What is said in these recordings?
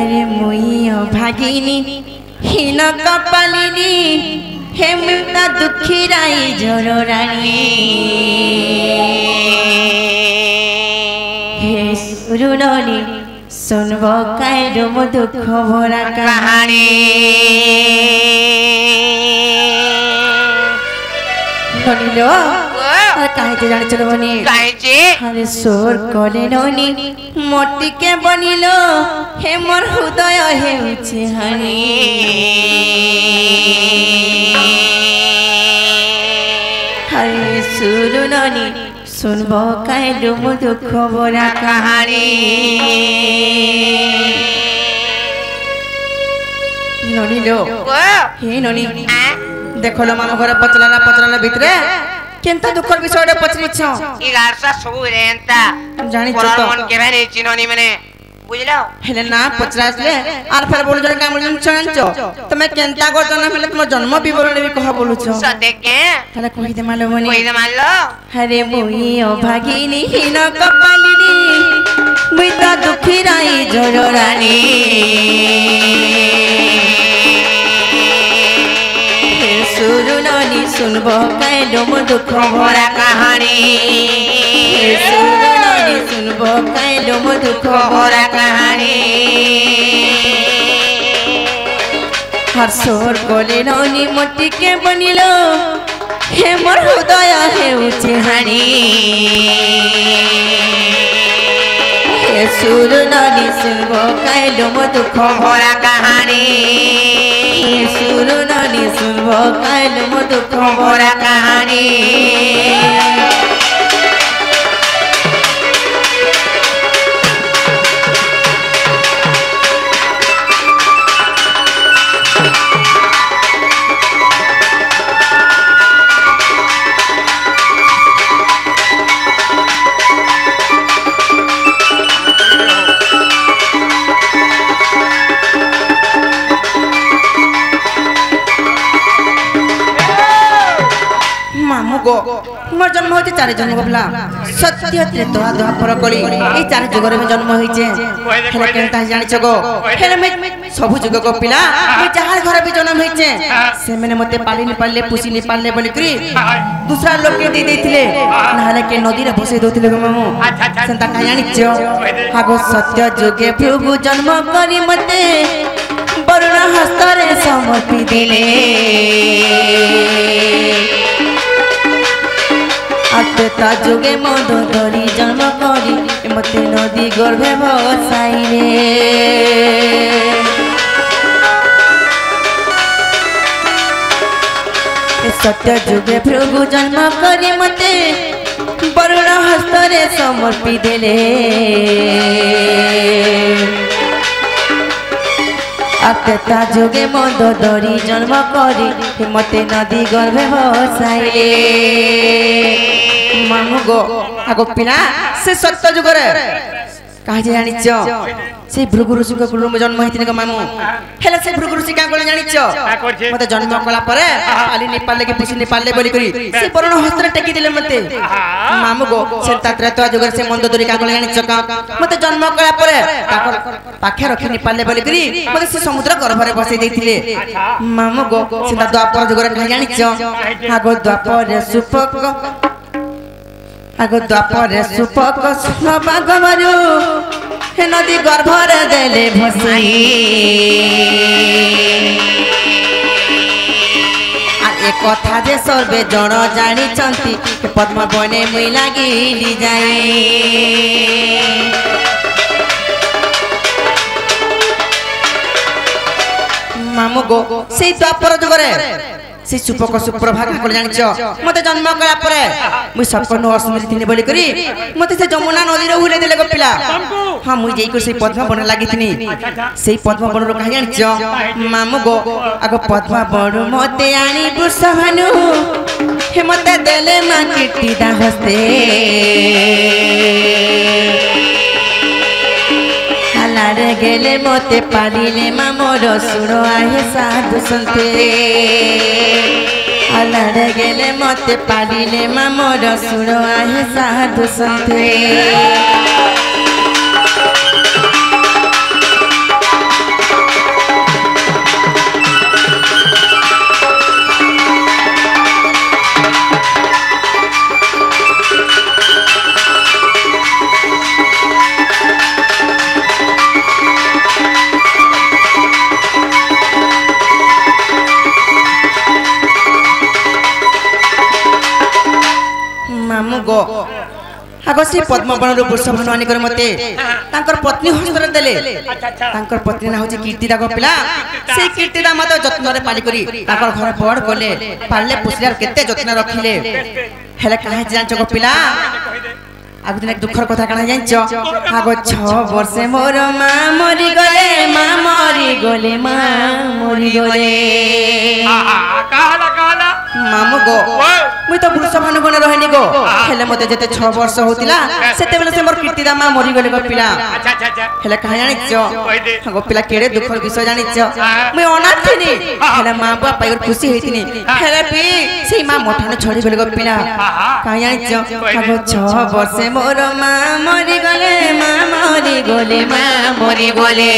हरे मुई भागिनी हीन कपालिनी हे मृता दुखी राई जोर रानी हे सुरुनी सुनब कायरो मो दुख भरा कहानी ननिलो काहे जाने चलो बनी अरे सोर कले ननी मोटी के बनिलो हे मोर हृदय हेउछि हानी हरे सुरु ननी सुनबो कायलो मो दुख भरा कहानी ननी लो हे ननी देखो लो मामा घर पचलाना भितरे केंता दुखर विषय रे पचरिछ ई गारसा सब रेंता जानि छ तो मन के भाई चिनोनी मने बुझलो हेले ना पचरासले आर फेर बोल जन का बोल छानचो तमे केंता को जन्म मिले तुम जन्म विवरण भी कह बोलु छ सदे के हले कहि दे मालो मनी कहि दे मानलो हरे मुई ओ भागिनी हीन कपालिनी मुइता दुखी राई जोर रानी सुरु ननी सुनबो कायलो मो दुख भरा कहानी सुरु ननी सुनबो कायलो मो दुख भरा कहानी हर सोर कोले ननी मोटी के बनिलो हे मोर हृदय हेउछि हानी हे सुरु ननी सुनबो कायलो मो दुख भरा कहानी सुरु ननी सुनबो कायलो मो दुख भरा कहानी मोर जन्म होते चार जन्म गबला सत्य त्रेता द्वापर कली ए चार जुगर में जन्म होइचे हेले केनता जानि छगो हेले में सब जुग को पिला ए जहार घर भी जन्म होइचे से मैंने मते पाली नि पाले पुसी नि पाले बोली करी दूसरा लोग के दे देथिले नाले के नदी रे बसै दोथिले गो मामू सेंता का जानि छ हागो सत्य जुगे प्रभु जन्म करी मते वरुण हस्तरे समर्पी दिले अत्यता जुगे मद धरी जन्म करी मते नदी गर्भे भसाई रे सत्य जुगे प्रभु जन्म करी मते वरुण हस्तरे समर्पी देले अत्यता जुगे मद धरी जन्म करी मते नदी गर्भे भसाई मामू गो आगो पिला से सत्य जुगरे काहे जानि छ से भृगु ऋषि को कुल में जन्म होइतिने गो मामू हेले से भृगु ऋषि का कोले जानि छ मते जन्म कला परे आली नेपाल के पुसी नेपाल बोली करी से वरुण हस्त्र टेकी दिले मते मामू गो से तात्रेता जुगरे से मंद दरी का कोले जानि छ मते जन्म कला परे पाखे रखी नेपाल बोली करी मते से समुद्र गर्भ रे बसै देथिले मामू गो से द्वापर जुगरे काहे जानि छ आगो द्वापर सुपक आगो द्वापर सुपक सुनबाग मारू हे नदी गर्भ रे देले भसई आ एक कथा जे सर्वे जण जानि चंती पद्म बने मुई लागिली जाए मामू गो से द्वापर जुगरे से सुपक सुप्रभाग को जानि छ मते जन्म करा परे मुई सपन अस्मृति थिने बोली करी मते से जमुना नदी रे उले देले गो पिला हां मुई जेई को से पद्म बन लागि थिनी से पद्म बन रो कहि जानि छ मामू गो आगो पद्म बन मते आनी बुस भानु हे मते देले मा किट्टी दा हस्ते हालारे गेले मते पालिले मा मोर सुनो आहे साधु संते हालारे गेले मते पालिले मा मोर सुनो आहे साधु संते से पद्मवन वृषभानु आनिकर मते तांकर पत्नी हस्तर देले तांकर पत्नी ना होची कीर्तिदा गोपिला से कीर्तिदा मते जत्न रे पाली करी तांकर घर बड़ गले पाले पुसले केते जत्न रखिले हेले काहे जानचो गोपिला आगु दिन एक दुखर कथा काना जानचो आगो 6 वर्ष मोर मां मरी गले मां मरी गले कहला मामू गो मुई तो वृषभानु बन रहनी गो हेले मते जते 6 वर्ष होतिला सेते बेले से मोर कीर्तिदा मां मरी गले गोपिला हेले काहे जानिचो गोपिला केड़े दुखर विषय जानिचो मुई अनाथ थिनी हेले मां बाप पाइर खुशी हेतिनी हेले पी से मां मोठाने छोड़ी गले गोपिला काहे जानिचो आगो 6 वर्ष मोर मां मरी गले मां मरी गले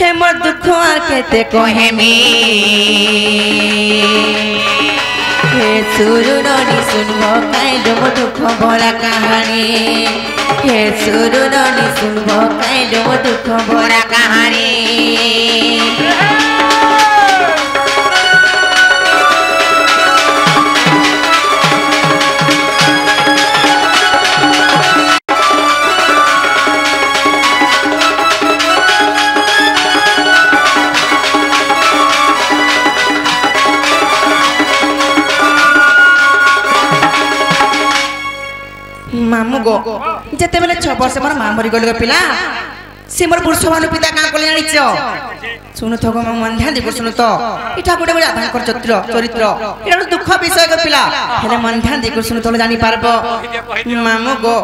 हे मोर दुख आर केते कहे मी हे सुरुनी सुनबो काइलो मो दुख भरा कहानी हे सुरुनी सुनबो काइलो मो दुख भरा कहानी मामू गो जते बेले 6 वर्ष मोर मां मरी गले पिला से मोर वृषभानु पिता का कोले जानिचो सुनु थगो म मन ध्यान दे सुनु तो इटा गोटे गोटे आधार कर चरित्र एटा दुख विषय गो पिला हेले मन ध्यान दे सुनु तो जानि पारबो मामू गो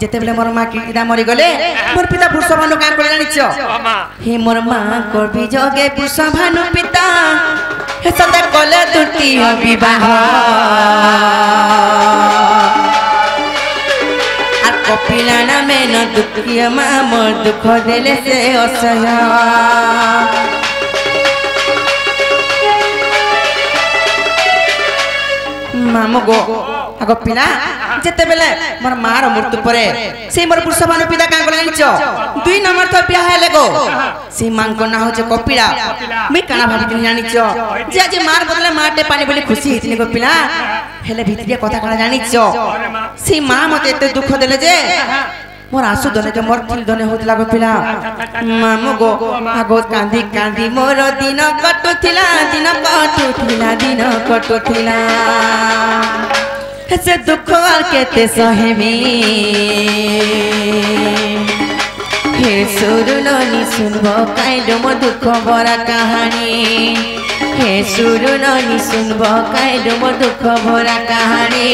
जते बेले मोर मां कीदा मरी गले मोर पिता वृषभानु का कोले जानिचो हे मोर मां को बिजोगे वृषभानु पिता हे सदा कोले तृतीय विवाह कपिला नामे न दुखिया मां मोर दुख देले से असह्य मामू गो आगो पिला जते बेले मोर मार मृत्यु परे से मोर वृषभानु पिता का कोले जानिचो 2 नंबर तो बियाह हेले गो से मां को ना होचे कपिला मी काना भाबी जानिचो जे जे मार बदले माटे पानी बोली खुशी हेतिनी गो पिला हेले भितरिया कथा काना जानिचो से मां मते एते दुख देले जे मोर आंसू दने के मोर थिल दने होतला गो पिला मामू गो आगो कांदी कांदी मोर दिन कटुथिला से दुख आर केते सहेमी हे सुरुनी सुनबो काइलो मो दुख भरा कहानी हे सुरुनी सुनबो काइलो मो दुख भरा कहानी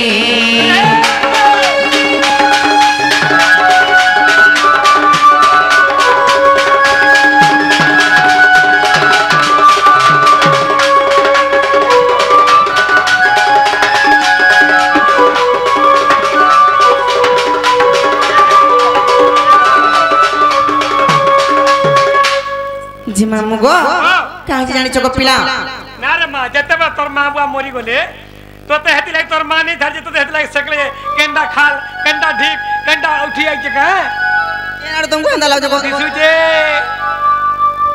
जी मामू गो काहे जानि चको पिला ना रे मां जते बा तोर मां बुआ मरी गले तो ते हेति लाग तोर मां नहीं धर जे तो हेति लाग सकले केंडा खाल केंडा ढीक केंडा उठी आई जगह केनाड तुमको हंदा लागो जको दिसु जे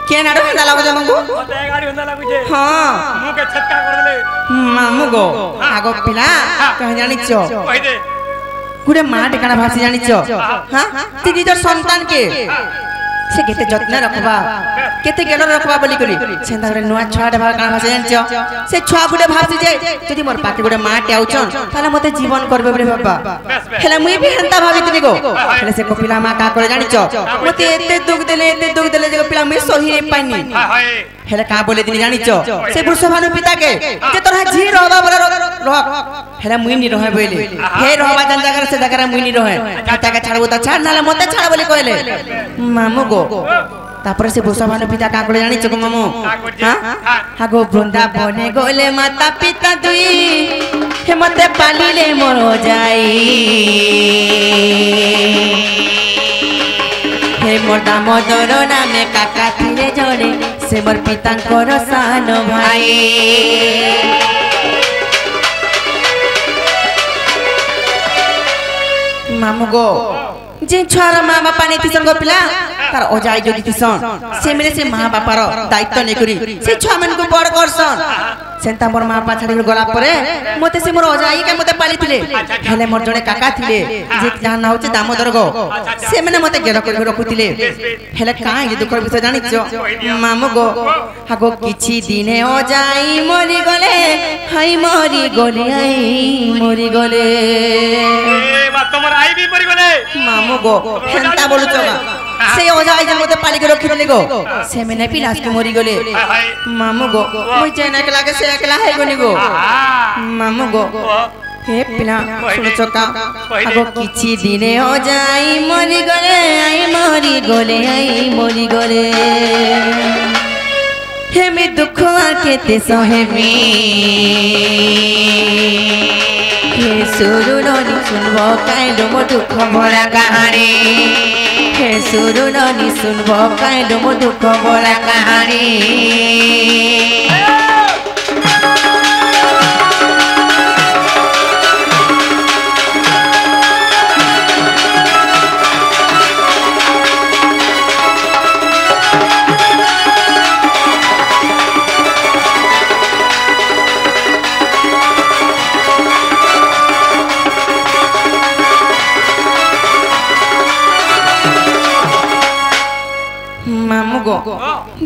केनाड हंदा लागो जको ओते गाड़ी हंदा लागो जे हां मुंह के छटका कर देले मामू गो आगो पिला काहे जानि चो कहि दे गुडे मां टिकाना भाषी जानि चो हां ती निजर संतान के से केते जत्न रखबा केते गेलो रखबा बोली करी सेंदा रे नुआ छुआ डबा काना भाषा जानचो से छुआ गुडे भाषी जे जदी मोर पाके गुडे माटे आउचन ताले मते जीवन करबे बरे बाबा हेले मुई भी हंता भाबितनी गो हेले से कपिला मां का करे जानिचो मते एते दुख देले जे कपिला मुई सही नै पानी हेले का बोले दिनी जानिचो से वृषभानु पिता के जे तोरा जी रहबा बरे रह हेले मुई नि रहे बोले हे रहबा जन जगह से जगह मुई नि रहे पिता के छाड़बो त छाड़ नाले मते छाड़ बोली कहले मामू गो तापर से वृषभानु पिता का करे जानिचो गो मामू हां हागो वृंदावने गोले माता पिता दुई हे मते पालिले मोर जाई हे मोर दामोदर नामे काका थिले जोड़े से मोर पितांकर सान भाई मामू गो जे छुआर माँ बापा नहीं थी संगो पिला तार अजाई जोड़ी थिसन से मेरे से मां बापार दायित्व नै करी से छुआ मन को बड़ करसन सेंता मोर मां बापा छाड़ी गला परे मते से मोर अजाई के मते पाली थिले हेले मोर जने काका थिले जे जान ना होचे दामोदर गो से मने मते गेर कर रखुतिले हेले काई जे दुखर विषय जानि छ मामू गो हागो किछि दिने अजाई मरि गले हाई मरि गले आई मरि गले बा तोमर आई भी मरि गले मामू गो हेंता बोलु छगा से अजाई जे मते पाली के रखिले गो से मने पिलास के मरि गले मामू गो मुई जेना के लागे से एकला है गनी गो मामू गो हे पिला सुनो चका आगो किछि दिने अजाई मरि गले आई मरि गले आई मरि गले हेमी दुख केते सहेमी हे सुरु ननी सुनबो काइलो मो दुख भरा कहानी हे सुरु ननी सुनबो काइलो मो दुख भरा कहानी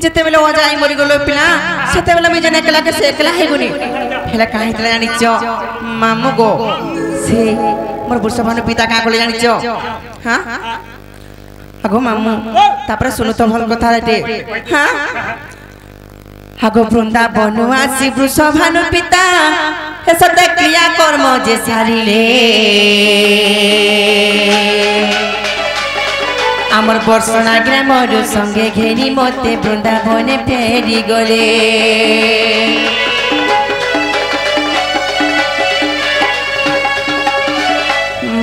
जेते बेले अजाई मरि गलो पिला सेते बेले मी जने एकला के से एकला हे गुनी हेला काहे तला जानि छ मामू गो से मोर बुरसभानु पिता का कोले जानि छ हां अगो मामू तापर सुनो तो भल कथा रे हां हागो वृंदावन आसी बुरसभानु पिता हे सते क्रिया कर्म जे सारिले आमर बर्षणा ग्रामर संगे घेरी मते वृंदावने फेरी गले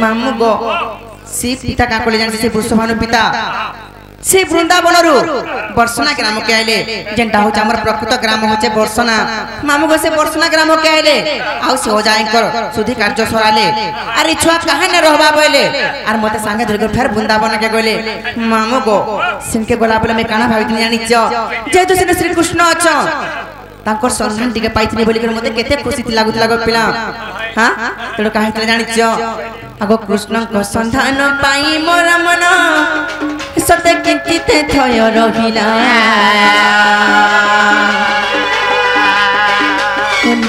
मामू गो सी पिता का कोले जान से बुरसभानु पिता से वृंदावन रु बर्षणा ग्राम के आइले जेंटा हो हमर प्रकृत ग्राम होचे बर्षणा मामू गो से बर्षणा ग्राम के आइले आउ से हो जाय कर सुधी कार्य सराले अरे छुआ कहां न रहबा बोले आर मते संगे धर फिर वृंदावन के गले मामू गो सिनके गला बोले मैं काना भाबित जानि छ जे तो श्री कृष्ण अछ तांकर संधान टिके पाइथिनी बोली कर मते केते खुशी लागुत लागो पिला हां तोड़ काहे तले जानि छ आगो कृष्ण को संधान पाई मोर मन सते किंचिते थय रहिला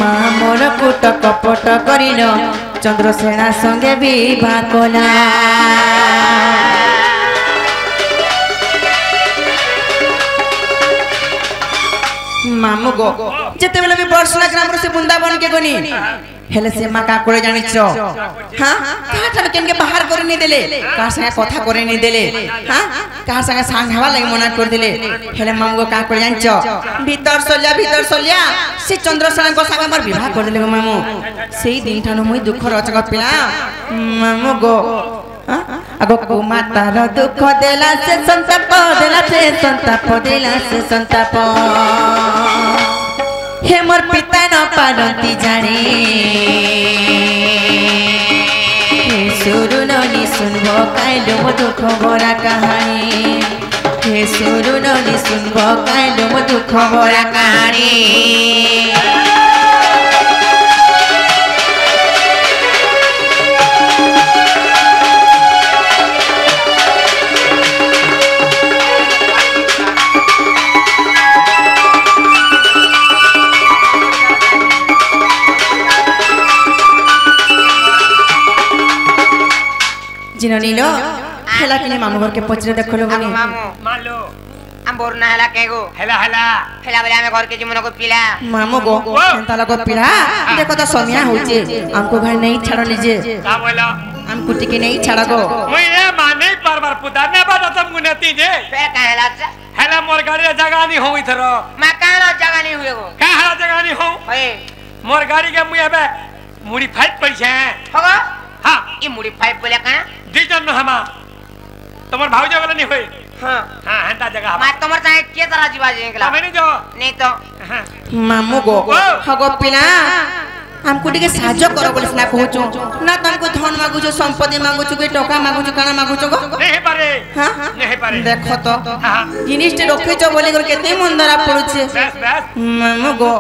मां मोर कुट कपट करिन चंद्रसेना संगे विवाह कला मामू गो जेते बेले भी बर्षणा ग्राम से वृंदावन के गनी हेले से मां का कोले जानि छ हां काटा केनके बाहर करे नि देले का संगे कथा करे नि देले हां का संगे सांघावा लागि मना कर देले हेले मामू गो का कोले जानि छ भीतर सोलिया से चंद्रसेना को संगे हमर विवाह कर देले मामू सेही दिन ठानो मुई दुख रचक पिला मामू गो अगो कुमातार दुख देला से संताप देला से संताप हे मोर पिता न पारंती जाने हे सुरु ननी सुनबो काइलो मो दुख भरा कहानी हे सुरु ननी सुनबो काइलो मो दुख भरा कहानी जिननीलो हेला किने मामू घर के पचरे देखलो गनी मालो हम बोरना हेला केगो हेला बेला में घर के जीवन को पिला मामू गो एंता लगो पिला देखो तो समिया होचे हमको घर नहीं छाड़ लीजिए का बोला हम कुटी के नहीं छाड़ गो मैं ये माने परवर पुदा ने बात तुम गुनती जे पे काहेला हेला मोर गाड़ी जगह नहीं हो इधर मैं काहेला जगह नहीं हुए गो काहेला जगह नहीं हो ओए मोर गाड़ी के मुए बे मुड़ी फाइट पैसे होगा हां ई मुड़ी फाइट बोले का दीजन हमा तमर भाऊजी वाला नहीं होई हां हंता जगह मैं तमर चाहे के तरह जीवा जेंगला मैं नहीं जो नहीं तो मामू गो हगो पिला हमको टिके साहाय्य करो बोली ना कहूचो ना तुमको धन मागुचो संपत्ति मागुचो के टका मागुचो काना मागुचो गो नहीं पारे हां नहीं पारे देखो तो हां जिनिस रखिचो बोली केते मन धरा पड़ुछे बस मो गो